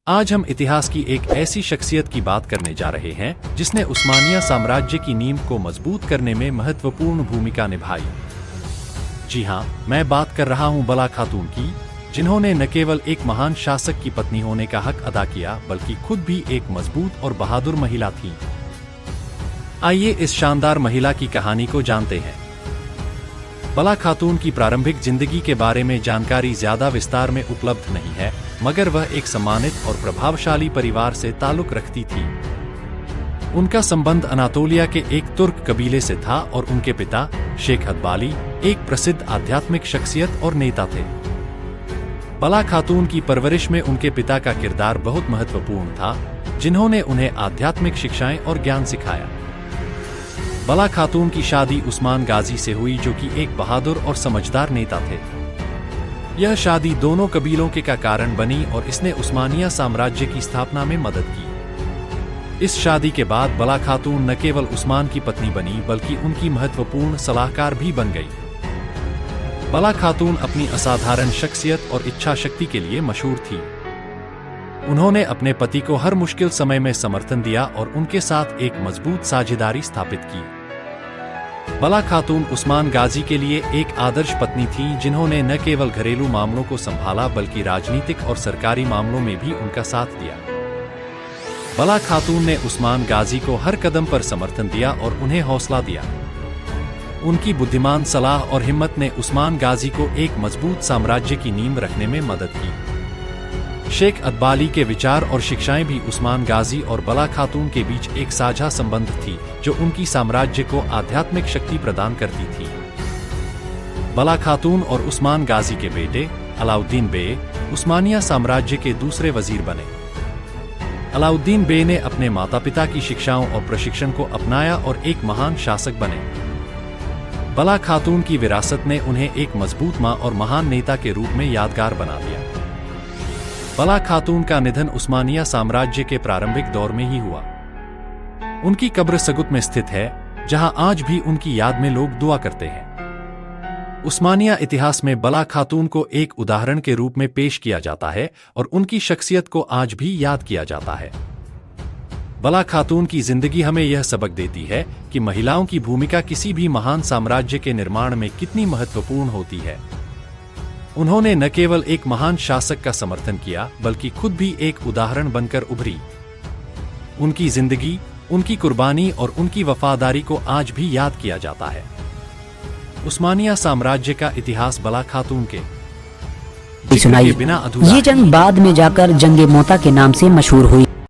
आज हम इतिहास की एक ऐसी शख्सियत की बात करने जा रहे हैं जिसने उस्मानिया साम्राज्य की नींव को मजबूत करने में महत्वपूर्ण भूमिका निभाई। जी हाँ, मैं बात कर रहा हूँ बला खातून की, जिन्होंने न केवल एक महान शासक की पत्नी होने का हक अदा किया बल्कि खुद भी एक मजबूत और बहादुर महिला थीं। आइए इस शानदार महिला की कहानी को जानते हैं। बला खातून की प्रारंभिक जिंदगी के बारे में जानकारी ज्यादा विस्तार में उपलब्ध नहीं है, मगर वह एक सम्मानित और प्रभावशाली परिवार से ताल्लुक रखती थी। उनका संबंध अनातोलिया के एक तुर्क कबीले से था और उनके पिता शेख अदबाली एक प्रसिद्ध आध्यात्मिक शख्सियत और नेता थे। बला खातून की परवरिश में उनके पिता का किरदार बहुत महत्वपूर्ण था, जिन्होंने उन्हें आध्यात्मिक शिक्षाएं और ज्ञान सिखाया। बला खातून की शादी उस्मान गाजी से हुई, जो कि एक बहादुर और समझदार नेता थे। यह शादी दोनों कबीलों के का कारण बनी और इसने उस्मानिया साम्राज्य की स्थापना में मदद की। इस शादी के बाद बला खातून न केवल उस्मान की पत्नी बनी बल्कि उनकी महत्वपूर्ण सलाहकार भी बन गई। बला खातून अपनी असाधारण शख्सियत और इच्छा शक्ति के लिए मशहूर थी। उन्होंने अपने पति को हर मुश्किल समय में समर्थन दिया और उनके साथ एक मजबूत साझेदारी स्थापित की। बला खातून उस्मान गाजी के लिए एक आदर्श पत्नी थी, जिन्होंने न केवल घरेलू मामलों को संभाला बल्कि राजनीतिक और सरकारी मामलों में भी उनका साथ दिया। बला खातून ने उस्मान गाजी को हर कदम पर समर्थन दिया और उन्हें हौसला दिया। उनकी बुद्धिमान सलाह और हिम्मत ने उस्मान गाजी को एक मजबूत साम्राज्य की नींव रखने में मदद की। शेख अदबाली के विचार और शिक्षाएं भी उस्मान गाजी और बला खातून के बीच एक साझा संबंध थी, जो उनकी साम्राज्य को आध्यात्मिक शक्ति प्रदान करती थी। बला खातून और उस्मान गाजी के बेटे अलाउद्दीन बे उस्मानिया साम्राज्य के दूसरे वजीर बने। अलाउद्दीन बे ने अपने माता पिता की शिक्षाओं और प्रशिक्षण को अपनाया और एक महान शासक बने। बला खातून की विरासत ने उन्हें एक मजबूत मां और महान नेता के रूप में यादगार बना दिया। बला खातून का निधन उस्मानिया साम्राज्य के प्रारंभिक दौर में ही हुआ। उनकी कब्र सगुत में स्थित है, जहां आज भी उनकी याद में लोग दुआ करते हैं। उस्मानिया इतिहास में बला खातून को एक उदाहरण के रूप में पेश किया जाता है और उनकी शख्सियत को आज भी याद किया जाता है। बला खातून की जिंदगी हमें यह सबक देती है कि महिलाओं की भूमिका किसी भी महान साम्राज्य के निर्माण में कितनी महत्वपूर्ण होती है। उन्होंने न केवल एक महान शासक का समर्थन किया बल्कि खुद भी एक उदाहरण बनकर उभरी। उनकी जिंदगी, उनकी कुर्बानी और उनकी वफादारी को आज भी याद किया जाता है। उस्मानिया साम्राज्य का इतिहास बला खातून के सुनाई। बिना अधूरा ये जंग बाद में जाकर जंग मोता के नाम से मशहूर हुई।